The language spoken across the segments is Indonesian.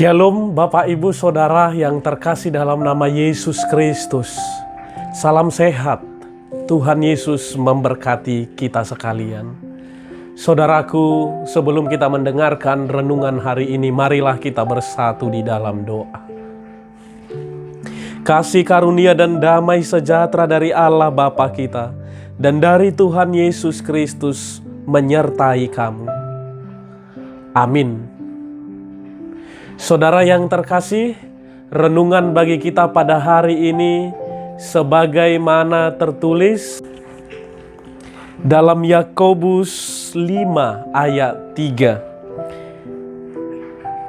Shalom Bapak Ibu Saudara yang terkasih dalam nama Yesus Kristus. Salam sehat, Tuhan Yesus memberkati kita sekalian. Saudaraku, sebelum kita mendengarkan renungan hari ini, marilah kita bersatu di dalam doa. Kasih karunia dan damai sejahtera dari Allah Bapa kita dan dari Tuhan Yesus Kristus menyertai kamu. Amin. Saudara yang terkasih, renungan bagi kita pada hari ini sebagaimana tertulis dalam Yakobus 5 ayat 3.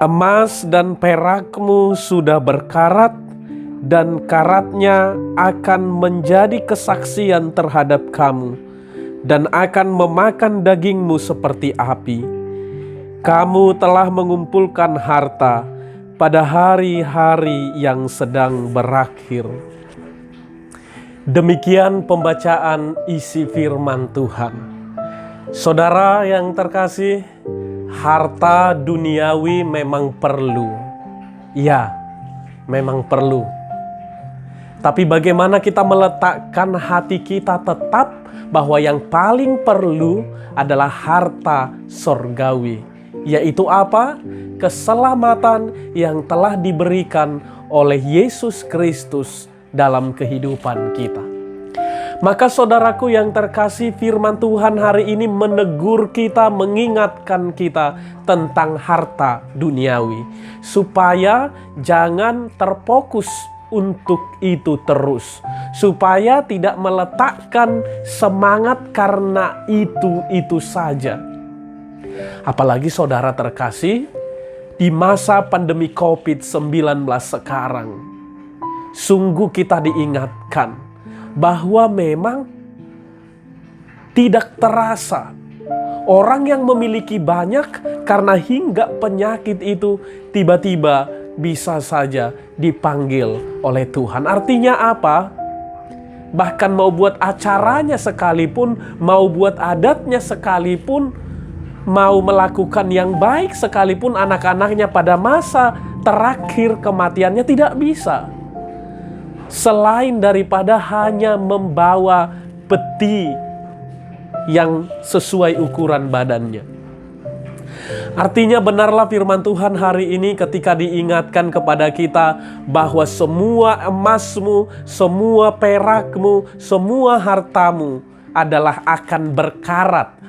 Emas dan perakmu sudah berkarat dan karatnya akan menjadi kesaksian terhadap kamu dan akan memakan dagingmu seperti api. Kamu telah mengumpulkan harta pada hari-hari yang sedang berakhir. Demikian pembacaan isi firman Tuhan. Saudara yang terkasih, harta duniawi memang perlu. Ya, memang perlu. Tapi bagaimana kita meletakkan hati kita tetap bahwa yang paling perlu adalah harta sorgawi. Yaitu apa? Keselamatan yang telah diberikan oleh Yesus Kristus dalam kehidupan kita. Maka saudaraku yang terkasih, firman Tuhan hari ini menegur kita, mengingatkan kita tentang harta duniawi. Supaya jangan terfokus untuk itu terus. Supaya tidak meletakkan semangat karena itu saja. Apalagi saudara terkasih, di masa pandemi COVID-19 sekarang, sungguh kita diingatkan bahwa memang tidak terasa orang yang memiliki banyak karena hingga penyakit itu tiba-tiba bisa saja dipanggil oleh Tuhan. Artinya apa? Bahkan mau buat acaranya sekalipun, mau buat adatnya sekalipun, mau melakukan yang baik sekalipun anak-anaknya pada masa terakhir kematiannya tidak bisa. Selain daripada hanya membawa peti yang sesuai ukuran badannya. Artinya benarlah firman Tuhan hari ini ketika diingatkan kepada kita bahwa semua emasmu, semua perakmu, semua hartamu adalah akan berkarat.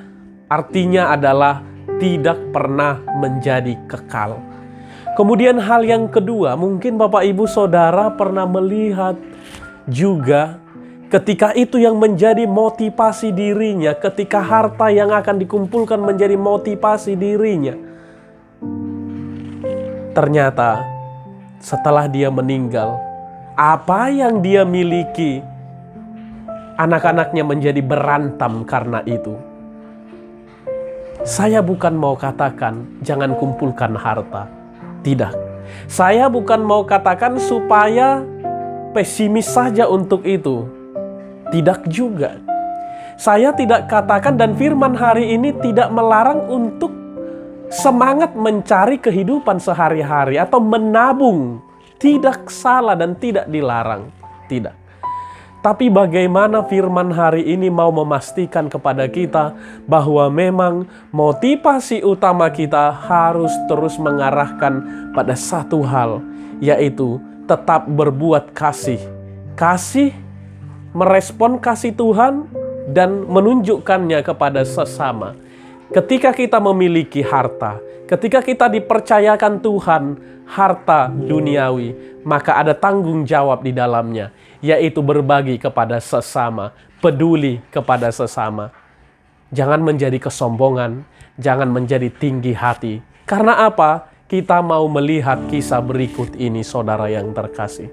Artinya adalah tidak pernah menjadi kekal. Kemudian hal yang kedua, mungkin Bapak Ibu Saudara pernah melihat juga ketika itu yang menjadi motivasi dirinya, ketika harta yang akan dikumpulkan menjadi motivasi dirinya. Ternyata setelah dia meninggal, apa yang dia miliki, anak-anaknya menjadi berantam karena itu. Saya bukan mau katakan jangan kumpulkan harta. Tidak. Saya bukan mau katakan supaya pesimis saja untuk itu. Tidak juga. Saya tidak katakan dan firman hari ini tidak melarang untuk semangat mencari kehidupan sehari-hari atau menabung. Tidak salah dan tidak dilarang. Tidak. Tapi bagaimana firman hari ini mau memastikan kepada kita bahwa memang motivasi utama kita harus terus mengarahkan pada satu hal, yaitu tetap berbuat kasih. Kasih, merespon kasih Tuhan dan menunjukkannya kepada sesama. Ketika kita memiliki harta, ketika kita dipercayakan Tuhan harta duniawi, maka ada tanggung jawab di dalamnya, yaitu berbagi kepada sesama, peduli kepada sesama. Jangan menjadi kesombongan, jangan menjadi tinggi hati. Karena apa? Kita mau melihat kisah berikut ini, saudara yang terkasih.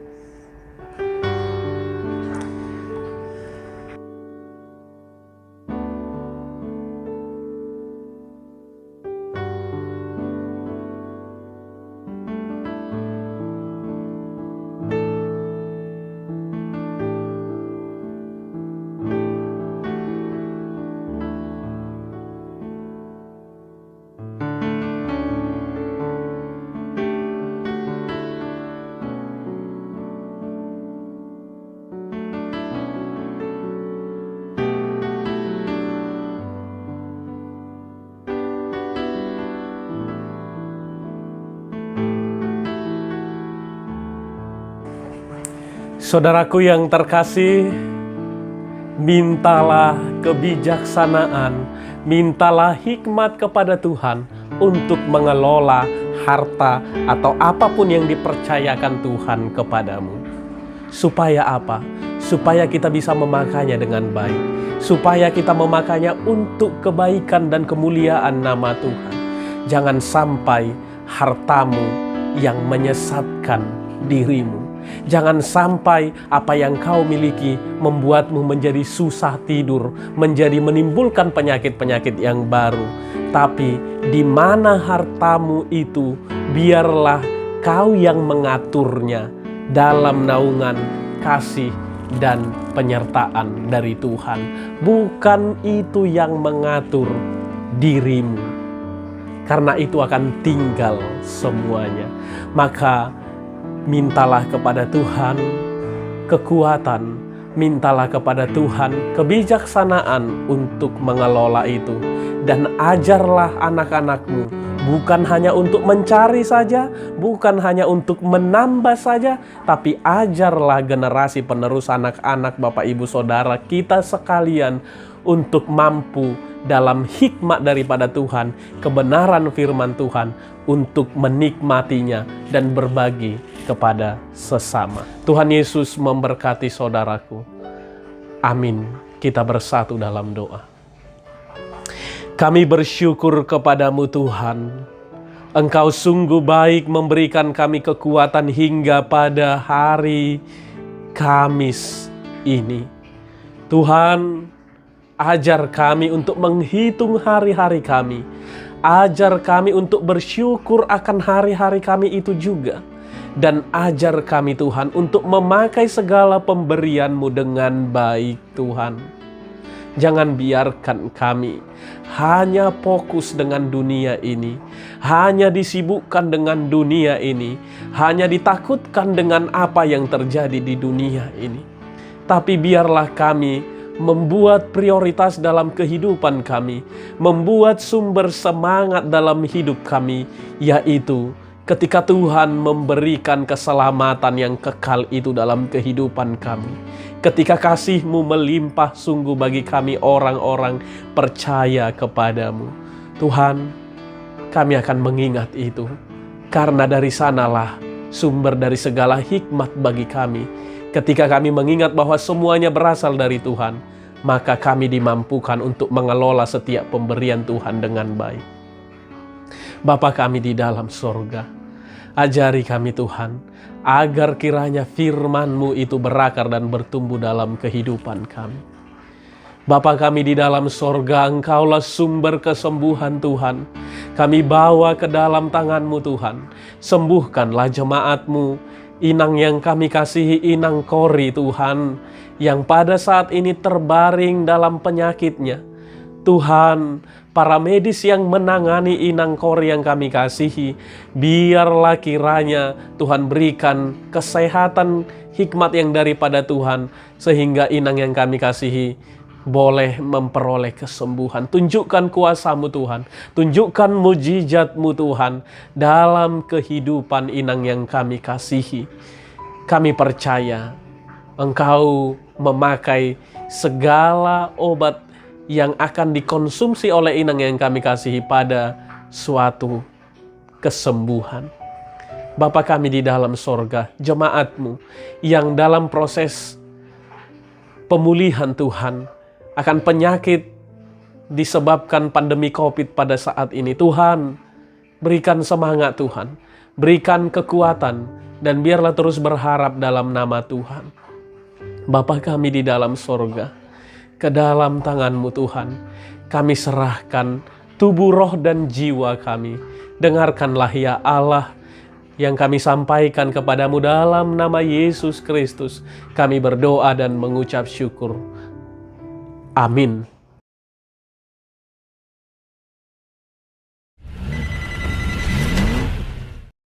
Saudaraku yang terkasih, mintalah kebijaksanaan, mintalah hikmat kepada Tuhan untuk mengelola harta atau apapun yang dipercayakan Tuhan kepadamu. Supaya apa? Supaya kita bisa memakainya dengan baik. Supaya kita memakainya untuk kebaikan dan kemuliaan nama Tuhan. Jangan sampai hartamu yang menyesatkan dirimu. Jangan sampai apa yang kau miliki membuatmu menjadi susah tidur, menimbulkan penyakit-penyakit yang baru. Tapi di mana hartamu itu, biarlah kau yang mengaturnya dalam naungan kasih dan penyertaan dari Tuhan. Bukan itu yang mengatur dirimu, karena itu akan tinggal semuanya. Maka mintalah kepada Tuhan kekuatan, mintalah kepada Tuhan kebijaksanaan untuk mengelola itu. Dan ajarlah anak-anakmu, bukan hanya untuk mencari saja, bukan hanya untuk menambah saja, tapi ajarlah generasi penerus anak-anak Bapak Ibu Saudara kita sekalian untuk mampu dalam hikmat daripada Tuhan, kebenaran firman Tuhan, untuk menikmatinya dan berbagi kepada sesama. Tuhan Yesus memberkati saudaraku. Amin. Kita bersatu dalam doa. Kami bersyukur kepadamu Tuhan. Engkau sungguh baik memberikan kami kekuatan hingga pada hari Kamis ini. Tuhan, ajar kami untuk menghitung hari-hari kami. Ajar kami untuk bersyukur akan hari-hari kami itu juga. Dan ajar kami Tuhan untuk memakai segala pemberian-Mu dengan baik Tuhan. Jangan biarkan kami hanya fokus dengan dunia ini, hanya disibukkan dengan dunia ini, hanya ditakutkan dengan apa yang terjadi di dunia ini. Tapi biarlah kami membuat prioritas dalam kehidupan kami, membuat sumber semangat dalam hidup kami, yaitu ketika Tuhan memberikan keselamatan yang kekal itu dalam kehidupan kami. Ketika kasih-Mu melimpah sungguh bagi kami orang-orang percaya kepadamu. Tuhan, kami akan mengingat itu. Karena dari sanalah sumber dari segala hikmat bagi kami. Ketika kami mengingat bahwa semuanya berasal dari Tuhan, maka kami dimampukan untuk mengelola setiap pemberian Tuhan dengan baik. Bapa kami di dalam sorga, ajari kami Tuhan, agar kiranya firman-Mu itu berakar dan bertumbuh dalam kehidupan kami. Bapa kami di dalam sorga, Engkaulah sumber kesembuhan Tuhan. Kami bawa ke dalam tangan-Mu Tuhan. Sembuhkanlah jemaat-Mu, Inang yang kami kasihi, Inang Kori Tuhan, yang pada saat ini terbaring dalam penyakitnya. Tuhan, para medis yang menangani Inang Kori yang kami kasihi, biarlah kiranya Tuhan berikan kesehatan hikmat yang daripada Tuhan, sehingga Inang yang kami kasihi boleh memperoleh kesembuhan. Tunjukkan kuasa-Mu Tuhan, tunjukkan mujizat-Mu Tuhan dalam kehidupan Inang yang kami kasihi. Kami percaya Engkau memakai segala obat yang akan dikonsumsi oleh Inang yang kami kasihi pada suatu kesembuhan. Bapa kami di dalam sorga, jemaat-Mu yang dalam proses pemulihan Tuhan akan penyakit disebabkan pandemi COVID pada saat ini. Tuhan, berikan semangat Tuhan, berikan kekuatan, dan biarlah terus berharap dalam nama Tuhan. Bapa kami di dalam sorga, ke dalam tangan-Mu Tuhan, kami serahkan tubuh, roh, dan jiwa kami. Dengarkanlah ya Allah yang kami sampaikan kepadamu dalam nama Yesus Kristus. Kami berdoa dan mengucap syukur. Amin.